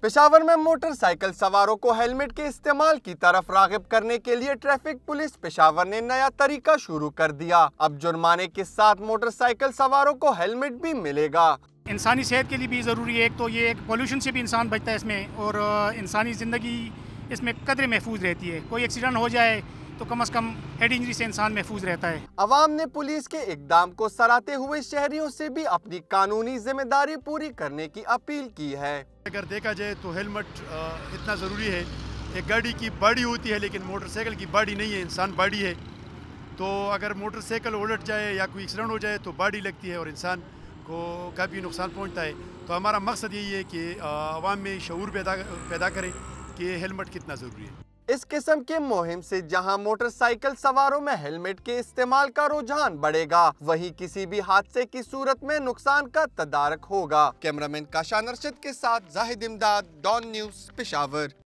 पेशावर में मोटरसाइकिल सवारों को हेलमेट के इस्तेमाल की तरफ राग़िब करने के लिए ट्रैफिक पुलिस पेशावर ने नया तरीका शुरू कर दिया। अब जुर्माने के साथ मोटरसाइकिल सवारों को हेलमेट भी मिलेगा। इंसानी सेहत के लिए भी ज़रूरी है। एक तो ये एक पोल्यूशन से भी इंसान बचता है इसमें, और इंसानी ज़िंदगी इसमें कदरे महफूज रहती है। कोई एक्सीडेंट हो जाए तो कम से कम हेड इंजरी से इंसान महफूज रहता है। अवाम ने पुलिस के इक़दाम को सराहते हुए शहरियों से भी अपनी कानूनी जिम्मेदारी पूरी करने की अपील की है। अगर देखा जाए तो हेलमेट इतना ज़रूरी है। एक गाड़ी की बॉडी होती है लेकिन मोटरसाइकिल की बॉडी नहीं है, इंसान बॉडी है। तो अगर मोटरसाइकिल उलट जाए या कोई एक्सीडेंट हो जाए तो बॉडी लगती है और इंसान को काफ़ी नुकसान पहुंचता है। तो हमारा मकसद यही है कि अवाम में शऊर पैदा करें कि हेलमेट कितना ज़रूरी है। इस किस्म के मुहिम से जहां मोटरसाइकिल सवारों में हेलमेट के इस्तेमाल का रुझान बढ़ेगा, वहीं किसी भी हादसे की सूरत में नुकसान का तदारक होगा। कैमरामैन काशान अरशद के साथ जाहिद इमदाद, डॉन न्यूज़, पेशावर।